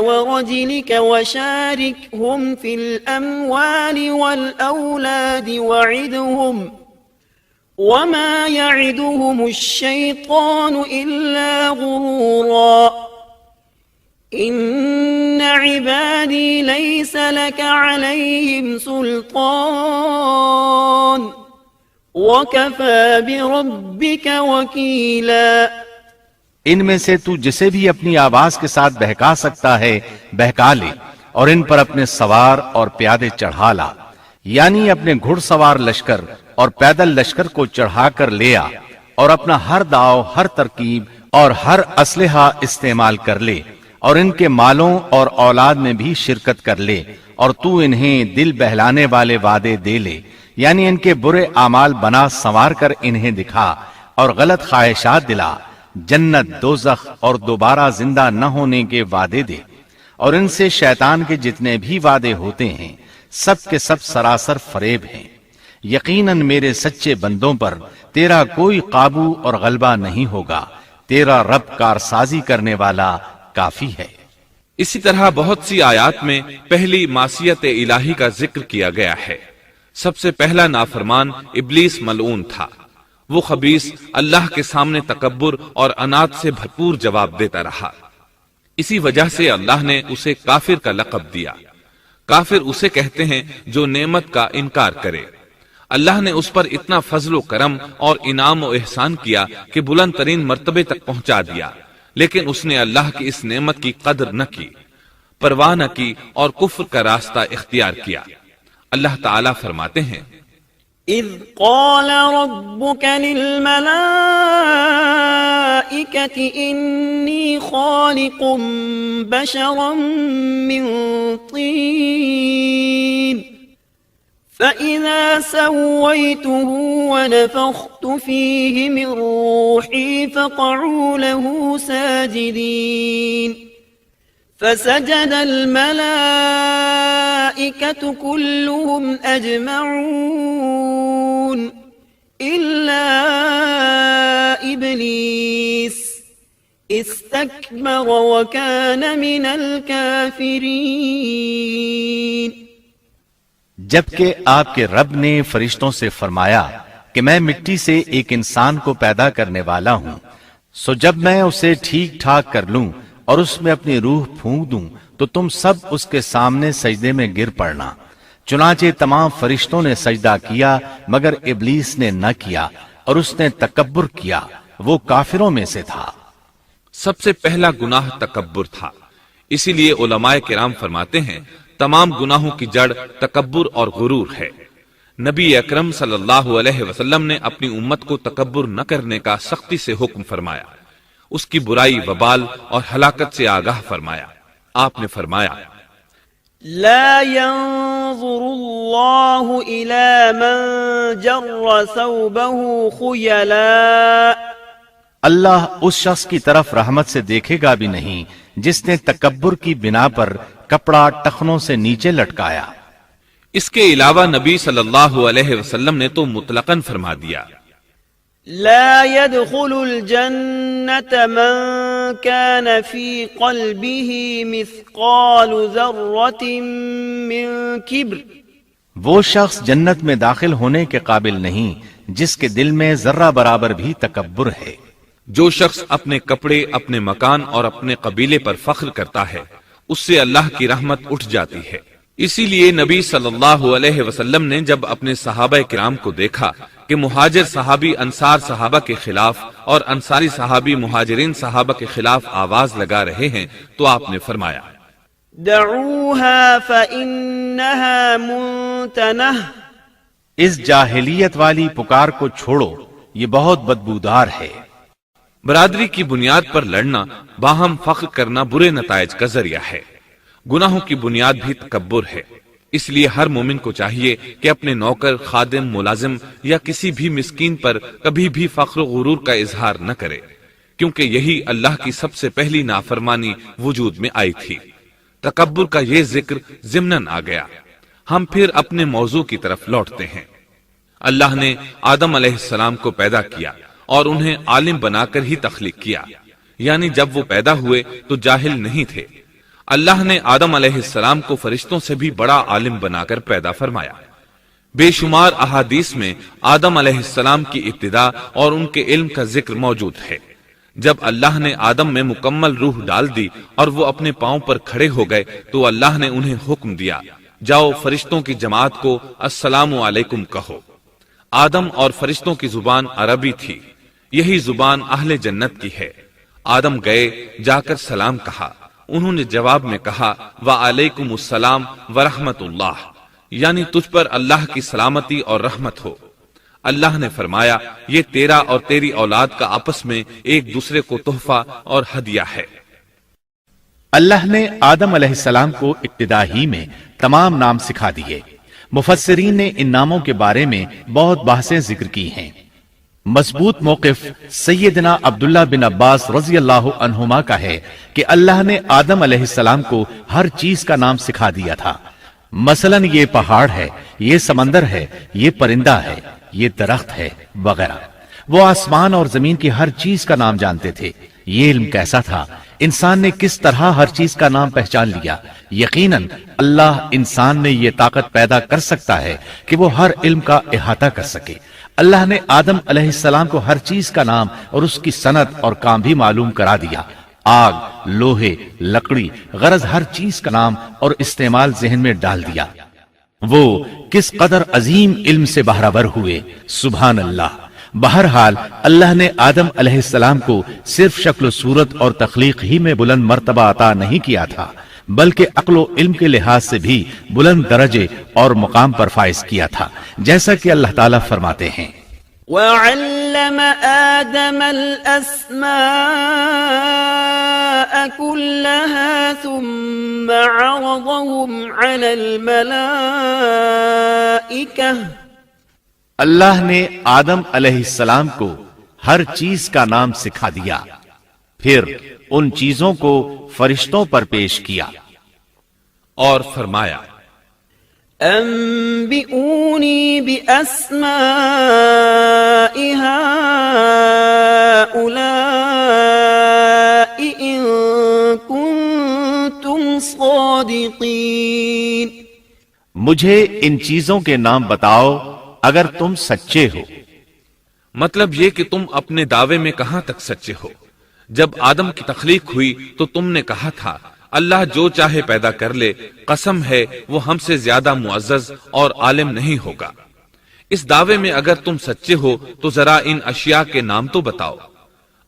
ورجلك وشاركهم في الأموال والأولاد وعدهم وما يعدهم الشيطان إلا غرورا إن عبادي ليس لك عليهم سلطان وَكَفَى بِرَبِّكَ وَكِيلًا۔ ان میں سے تو جسے بھی اپنی آواز کے ساتھ بہکا سکتا ہے بہکا لے، اور ان پر اپنے سوار اور پیادے چڑھا لا، یعنی اپنے گھڑ سوار لشکر اور پیدل لشکر کو چڑھا کر لے آ، اور اپنا ہر داؤ، ہر ترکیب اور ہر اسلحہ استعمال کر لے، اور ان کے مالوں اور اولاد میں بھی شرکت کر لے، اور تو انہیں دل بہلانے والے وعدے دے لے، یعنی ان کے برے اعمال بنا سنوار کر انہیں دکھا، اور غلط خواہشات دلا، جنت، دوزخ اور دوبارہ زندہ نہ ہونے کے وعدے دے، اور ان سے شیطان کے جتنے بھی وعدے ہوتے ہیں سب کے سب سراسر فریب ہیں۔ یقیناً میرے سچے بندوں پر تیرا کوئی قابو اور غلبہ نہیں ہوگا، تیرا رب کارسازی کرنے والا کافی ہے۔ اسی طرح بہت سی آیات میں پہلی معصیت الہی کا ذکر کیا گیا ہے۔ سب سے پہلا نافرمان ابلیس ملعون تھا۔ وہ خبیث اللہ کے سامنے تکبر اور عناد سے بھرپور جواب دیتا رہا۔ اسی وجہ سے اللہ نے اسے کافر کا لقب دیا۔ کافر اسے کہتے ہیں جو نعمت کا انکار کرے۔ اللہ نے اس پر اتنا فضل و کرم اور انعام و احسان کیا کہ بلند ترین مرتبے تک پہنچا دیا، لیکن اس نے اللہ کی اس نعمت کی قدر نہ کی، پرواہ نہ کی اور کفر کا راستہ اختیار کیا۔ اللہ تعالیٰ فرماتے ہیں، اذ قال ربك للملائكة انی خالق بشرا من طین فإذا سويته ونفخت فيه من روحي فقعوا له ساجدين فسجد الملائكة كلهم أجمعون إلا إبليس استكبر وكان من الكافرين۔ جبکہ آپ کے رب نے فرشتوں سے فرمایا کہ میں مٹی سے ایک انسان کو پیدا کرنے والا ہوں، سو جب میں اسے ٹھیک ٹھاک کر لوں اور اس میں اپنی روح پھونک دوں تو تم سب اس کے سامنے سجدے میں گر پڑنا۔ چنانچہ تمام فرشتوں نے سجدہ کیا مگر ابلیس نے نہ کیا اور اس نے تکبر کیا، وہ کافروں میں سے تھا۔ سب سے پہلا گناہ تکبر تھا، اسی لیے علماء کرام فرماتے ہیں تمام گناہوں کی جڑ تکبر اور غرور ہے۔ نبی اکرم صلی اللہ علیہ وسلم نے اپنی امت کو تکبر نہ کرنے کا سختی سے حکم فرمایا، اس کی برائی، وبال اور ہلاکت سے آگاہ فرمایا۔ آپ نے فرمایا، لا ينظر الله إلى من جر ثوبه خيلاء، اللہ اس شخص کی طرف رحمت سے دیکھے گا بھی نہیں جس نے تکبر کی بنا پر کپڑا ٹخنوں سے نیچے لٹکایا۔ اس کے علاوہ نبی صلی اللہ علیہ وسلم نے تو مطلقاً فرما دیا، لا يدخل الجنة من كان في قلبه مثقال ذرة من كبر، وہ شخص جنت میں داخل ہونے کے قابل نہیں جس کے دل میں ذرہ برابر بھی تکبر ہے۔ جو شخص اپنے کپڑے، اپنے مکان اور اپنے قبیلے پر فخر کرتا ہے اس سے اللہ کی رحمت اٹھ جاتی ہے۔ اسی لیے نبی صلی اللہ علیہ وسلم نے جب اپنے صحابہ کرام کو دیکھا کہ مہاجر صحابی انصار صحابہ کے خلاف اور انصاری صحابی مہاجرین صحابہ کے خلاف آواز لگا رہے ہیں تو آپ نے فرمایا، دعوها فإنها منتنہ، اس جاہلیت والی پکار کو چھوڑو، یہ بہت بدبودار ہے۔ برادری کی بنیاد پر لڑنا، باہم فخر کرنا برے نتائج کا ذریعہ ہے۔ گناہوں کی بنیاد بھی تکبر ہے۔ اس لیے ہر مومن کو چاہیے کہ اپنے نوکر، خادم، ملازم یا کسی بھی مسکین پر کبھی بھی فخر و غرور کا اظہار نہ کرے، کیونکہ یہی اللہ کی سب سے پہلی نافرمانی وجود میں آئی تھی۔ تکبر کا یہ ذکر ضمناً آ گیا۔ ہم پھر اپنے موضوع کی طرف لوٹتے ہیں۔ اللہ نے آدم علیہ السلام کو پیدا کیا اور انہیں عالم بنا کر ہی تخلیق کیا، یعنی جب وہ پیدا ہوئے تو جاہل نہیں تھے۔ اللہ نے آدم علیہ السلام کو فرشتوں سے بھی بڑا عالم بنا کر پیدا فرمایا۔ بے شمار احادیث میں آدم علیہ السلام کی ابتدا اور ان کے علم کا ذکر موجود ہے۔ جب اللہ نے آدم میں مکمل روح ڈال دی اور وہ اپنے پاؤں پر کھڑے ہو گئے تو اللہ نے انہیں حکم دیا، جاؤ فرشتوں کی جماعت کو السلام علیکم کہو۔ آدم اور فرشتوں کی زبان عربی تھی، یہی زبان اہل جنت کی ہے۔ آدم گئے، جا کر سلام کہا، انہوں نے جواب میں کہا وعلیکم السلام ورحمت اللہ، یعنی تجھ پر اللہ کی سلامتی اور رحمت ہو۔ اللہ نے فرمایا یہ تیرا اور تیری اولاد کا آپس میں ایک دوسرے کو تحفہ اور ہدیہ ہے۔ اللہ نے آدم علیہ السلام کو ابتدا ہی میں تمام نام سکھا دیے۔ مفسرین نے ان ناموں کے بارے میں بہت بحثیں ذکر کی ہیں۔ مضبوط موقف سیدنا عبداللہ بن عباس رضی اللہ عنہما کا ہے کہ اللہ نے آدم علیہ السلام کو ہر چیز کا نام سکھا دیا تھا۔ مثلا یہ پہاڑ ہے، یہ سمندر ہے، یہ پرندہ ہے، یہ درخت ہے وغیرہ۔ وہ آسمان اور زمین کی ہر چیز کا نام جانتے تھے۔ یہ علم کیسا تھا، انسان نے کس طرح ہر چیز کا نام پہچان لیا۔ یقیناً اللہ انسان میں یہ طاقت پیدا کر سکتا ہے کہ وہ ہر علم کا احاطہ کر سکے۔ اللہ نے آدم علیہ السلام کو ہر چیز کا نام اور اس کی صنعت اور کام بھی معلوم کرا دیا۔ آگ، لوہے، لکڑی، غرض ہر چیز کا نام اور استعمال ذہن میں ڈال دیا۔ وہ کس قدر عظیم علم سے بہرہ ہوئے، سبحان اللہ۔ بہرحال اللہ نے آدم علیہ السلام کو صرف شکل و صورت اور تخلیق ہی میں بلند مرتبہ عطا نہیں کیا تھا، بلکہ عقل و علم کے لحاظ سے بھی بلند درجے اور مقام پر فائز کیا تھا، جیسا کہ اللہ تعالیٰ فرماتے ہیں وَعَلَّمَ آدَمَ الْأَسْمَاءَ كُلَّهَا ثُمَّ عَرَضَهُمْ عَلَى الْمَلَائِكَةِ۔ اللہ نے آدم علیہ السلام کو ہر چیز کا نام سکھا دیا، پھر ان چیزوں کو فرشتوں پر پیش کیا اور فرمایا أنبئوني بأسماء هؤلاء إن كنتم صادقين۔ مجھے ان چیزوں کے نام بتاؤ اگر تم سچے ہو۔ مطلب یہ کہ تم اپنے دعوے میں کہاں تک سچے ہو۔ جب آدم کی تخلیق ہوئی تو تم نے کہا تھا اللہ جو چاہے پیدا کر لے، قسم ہے وہ ہم سے زیادہ معزز اور عالم نہیں ہوگا۔ اس دعوے میں اگر تم سچے ہو تو ذرا ان اشیاء کے نام تو بتاؤ۔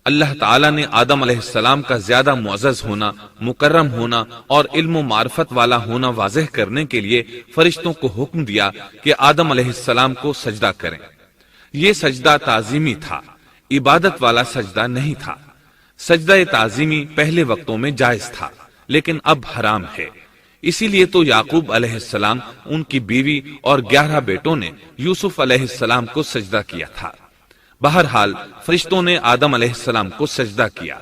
اللہ تعالیٰ نے آدم علیہ السلام کا زیادہ معزز ہونا، مکرم ہونا اور علم و معرفت والا ہونا واضح کرنے کے لیے فرشتوں کو حکم دیا کہ آدم علیہ السلام کو سجدہ کریں۔ یہ سجدہ تعظیمی تھا، عبادت والا سجدہ نہیں تھا۔ سجدہ تعظیمی پہلے وقتوں میں جائز تھا، لیکن اب حرام ہے۔ اسی لیے تو یعقوب علیہ السلام، ان کی بیوی اور 11 بیٹوں نے یوسف علیہ السلام کو سجدہ کیا تھا۔ بہرحال فرشتوں نے آدم علیہ السلام کو سجدہ کیا۔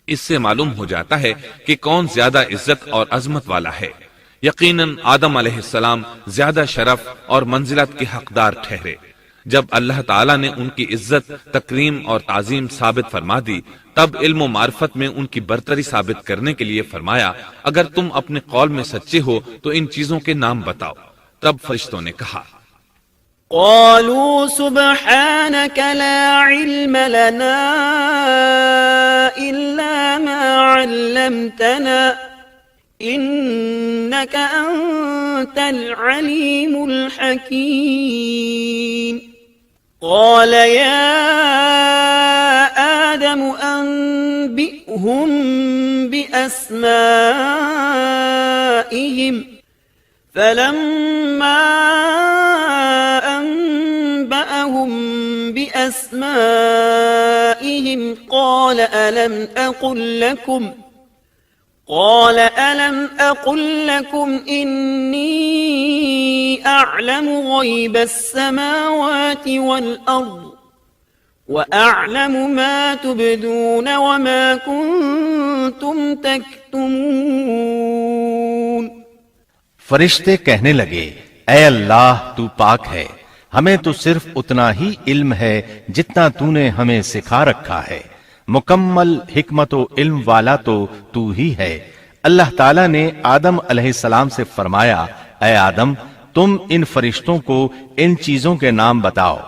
اس سے معلوم ہو جاتا ہے کہ کون زیادہ عزت اور عظمت والا ہے۔ یقیناً آدم علیہ السلام زیادہ شرف اور منزلت کے حقدار ٹھہرے۔ جب اللہ تعالیٰ نے ان کی عزت، تکریم اور تعظیم ثابت فرما دی، تب علم و معرفت میں ان کی برتری ثابت کرنے کے لیے فرمایا اگر تم اپنے قول میں سچے ہو تو ان چیزوں کے نام بتاؤ۔ تب فرشتوں نے کہا قالوا سبحانك لا علم لنا إلا ما علمتنا إنك أنت العليم الحكيم قال يا آدم أنبئهم بأسمائهم فلما أنبأهم بأسمائهم قال ألم أقل لكم إني أعلم غيب السماوات والأرض وأعلم ما تبدون وما كنتم تكتمون۔ فرشتے کہنے لگے اے اللہ تو پاک ہے، ہمیں تو صرف اتنا ہی علم ہے جتنا تو نے ہمیں سکھا رکھا ہے، مکمل حکمت و علم والا تو ہی ہے۔ اللہ تعالیٰ نے آدم علیہ السلام سے فرمایا، اے آدم، تم ان فرشتوں کو ان چیزوں کے نام بتاؤ۔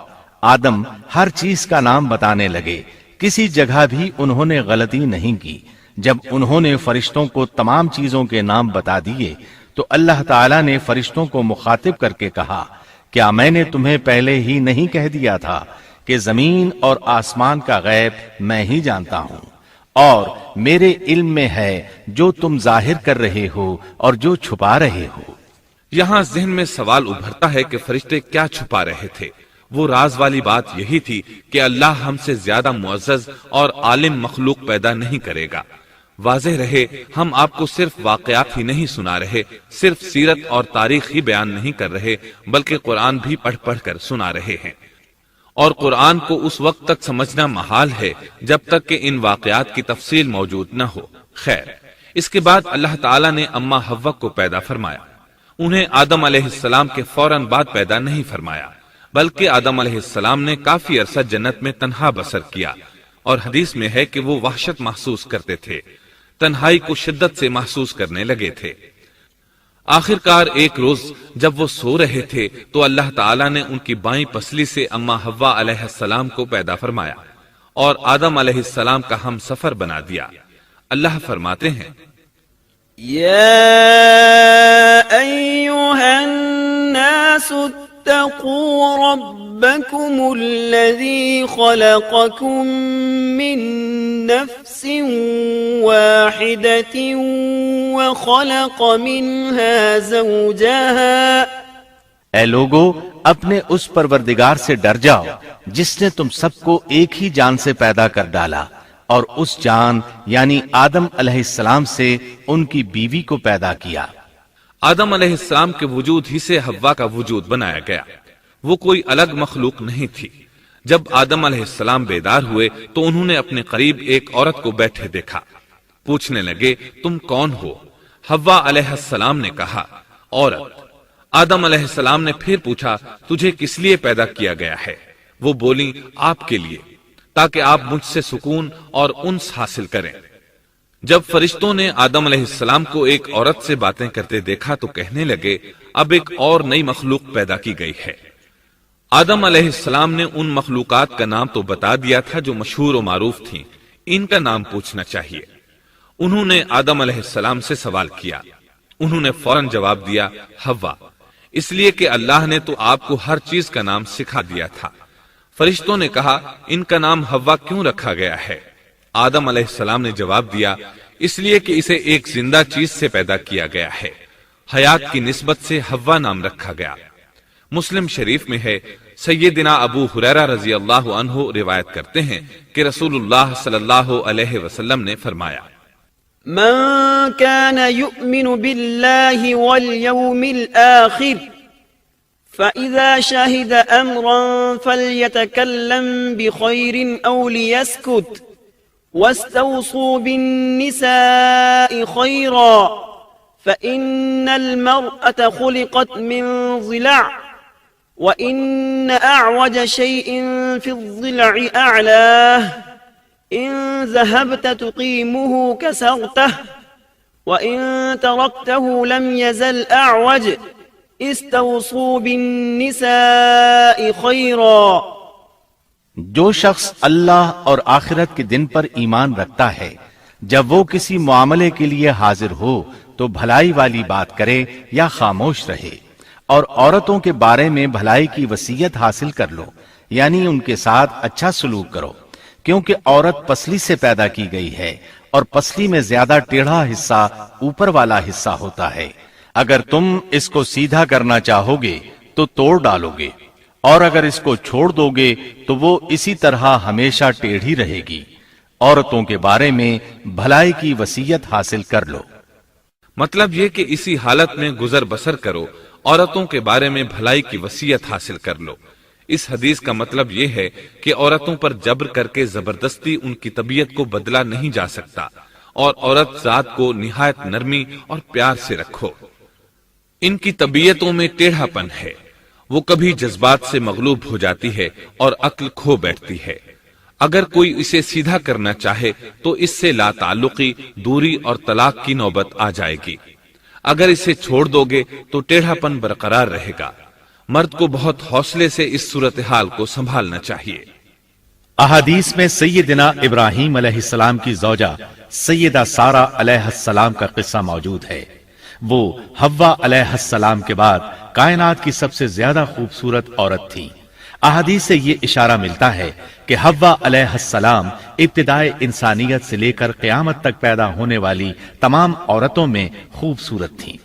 آدم ہر چیز کا نام بتانے لگے، کسی جگہ بھی انہوں نے غلطی نہیں کی۔ جب انہوں نے فرشتوں کو تمام چیزوں کے نام بتا دیے تو اللہ تعالیٰ نے فرشتوں کو مخاطب کر کے کہا، کیا میں نے تمہیں پہلے ہی نہیں کہہ دیا تھا کہ زمین اور آسمان کا غیب میں ہی جانتا ہوں، اور میرے علم میں ہے جو تم ظاہر کر رہے ہو اور جو چھپا رہے ہو۔ یہاں ذہن میں سوال ابھرتا ہے کہ فرشتے کیا چھپا رہے تھے؟ وہ راز والی بات یہی تھی کہ اللہ ہم سے زیادہ معزز اور عالم مخلوق پیدا نہیں کرے گا۔ واضح رہے، ہم آپ کو صرف واقعات ہی نہیں سنا رہے، صرف سیرت اور تاریخ ہی بیان نہیں کر رہے، بلکہ قرآن بھی پڑھ پڑھ کر سنا رہے ہیں۔ اور قرآن کو اس وقت تک سمجھنا محال ہے جب تک کہ ان واقعات کی تفصیل موجود نہ ہو۔ خیر، اس کے بعد اللہ تعالیٰ نے اما حوا کو پیدا فرمایا۔ انہیں آدم علیہ السلام کے فوراً بعد پیدا نہیں فرمایا، بلکہ آدم علیہ السلام نے کافی عرصہ جنت میں تنہا بسر کیا، اور حدیث میں ہے کہ وہ وحشت محسوس کرتے تھے، تنہائی کو شدت سے محسوس کرنے لگے تھے۔ آخر کار ایک روز جب وہ سو رہے تھے تو اللہ تعالیٰ نے ان کی بائیں پسلی سے اما حوا علیہ السلام کو پیدا فرمایا اور آدم علیہ السلام کا ہم سفر بنا دیا۔ اللہ فرماتے ہیں، يا أيها الناس اتقوا ربكم الذي خلقكم من نفس واحدة وخلق منها زوجها۔ اے لوگو، اپنے اس پروردگار سے ڈر جاؤ جس نے تم سب کو ایک ہی جان سے پیدا کر ڈالا، اور اس جان یعنی آدم علیہ السلام سے ان کی بیوی کو پیدا کیا۔ آدم علیہ السلام کے وجود ہی سے حوا کا وجود بنایا گیا، وہ کوئی الگ مخلوق نہیں تھی۔ جب آدم علیہ السلام بیدار ہوئے تو انہوں نے اپنے قریب ایک عورت کو بیٹھے دیکھا۔ پوچھنے لگے، تم کون ہو؟ حوا علیہ السلام نے کہا، عورت۔ آدم علیہ السلام نے پھر پوچھا، تجھے کس لیے پیدا کیا گیا ہے؟ وہ بولی، آپ کے لیے، تاکہ آپ مجھ سے سکون اور انس حاصل کریں۔ جب فرشتوں نے آدم علیہ السلام کو ایک عورت سے باتیں کرتے دیکھا تو کہنے لگے، اب ایک اور نئی مخلوق پیدا کی گئی ہے۔ آدم علیہ السلام نے ان مخلوقات کا نام تو بتا دیا تھا جو مشہور و معروف تھیں، ان کا نام پوچھنا چاہیے۔ انہوں نے آدم علیہ السلام سے سوال کیا، انہوں نے فوراً جواب دیا، حوا، اس لیے کہ اللہ نے تو آپ کو ہر چیز کا نام سکھا دیا تھا۔ فرشتوں نے کہا، ان کا نام حوا کیوں رکھا گیا ہے؟ آدم علیہ السلام نے جواب دیا، اس لیے کہ اسے ایک زندہ چیز سے پیدا کیا گیا ہے، حیات کی نسبت سے حوا نام رکھا گیا۔ مسلم شریف میں ہے، سیدنا ابو ہریرہ رضی اللہ عنہ روایت کرتے ہیں کہ رسول اللہ صلی اللہ علیہ وسلم نے فرمایا، من كان يؤمن بالله واليوم الآخر فإذا شهد أمرا فليتكلم بخير أو ليسكت واستوصوا بالنساء خيرا فإن المرأة خلقت من ضلع وإن أعوج شيء في الضلع أعلاه إن ذهبت تقيمه كسرته وإن تركته لم يزل أعوج استوصوا بالنساء خيرا۔ جو شخص اللہ اور آخرت کے دن پر ایمان رکھتا ہے، جب وہ کسی معاملے کے لیے حاضر ہو تو بھلائی والی بات کرے یا خاموش رہے، اور عورتوں کے بارے میں بھلائی کی وصیت حاصل کر لو، یعنی ان کے ساتھ اچھا سلوک کرو، کیونکہ عورت پسلی سے پیدا کی گئی ہے، اور پسلی میں زیادہ ٹیڑھا حصہ اوپر والا حصہ ہوتا ہے۔ اگر تم اس کو سیدھا کرنا چاہو گے تو توڑ ڈالو گے، اور اگر اس کو چھوڑ دو گے تو وہ اسی طرح ہمیشہ ٹیڑھی رہے گی۔ عورتوں کے بارے میں بھلائی کی وصیت حاصل کر لو۔ مطلب یہ کہ اسی حالت میں گزر بسر کرو، عورتوں کے بارے میں بھلائی کی وصیت حاصل کر لو۔ اس حدیث کا مطلب یہ ہے کہ عورتوں پر جبر کر کے زبردستی ان کی طبیعت کو بدلا نہیں جا سکتا، اور عورت ذات کو نہایت نرمی اور پیار سے رکھو۔ ان کی طبیعتوں میں ٹیڑھا پن ہے، وہ کبھی جذبات سے مغلوب ہو جاتی ہے اور عقل کھو بیٹھتی ہے۔ اگر کوئی اسے سیدھا کرنا چاہے تو اس سے لا تعلقی، دوری اور طلاق کی نوبت آ جائے گی۔ اگر اسے چھوڑ دو گے تو ٹیڑھا پن برقرار رہے گا۔ مرد کو بہت حوصلے سے اس صورتحال کو سنبھالنا چاہیے۔ احادیث میں سیدنا ابراہیم علیہ السلام کی زوجہ سیدہ سارہ علیہ السلام کا قصہ موجود ہے۔ وہ حوا علیہ السلام کے بعد کائنات کی سب سے زیادہ خوبصورت عورت تھی۔ احادیث سے یہ اشارہ ملتا ہے کہ حوا علیہ السلام ابتدائے انسانیت سے لے کر قیامت تک پیدا ہونے والی تمام عورتوں میں خوبصورت تھیں۔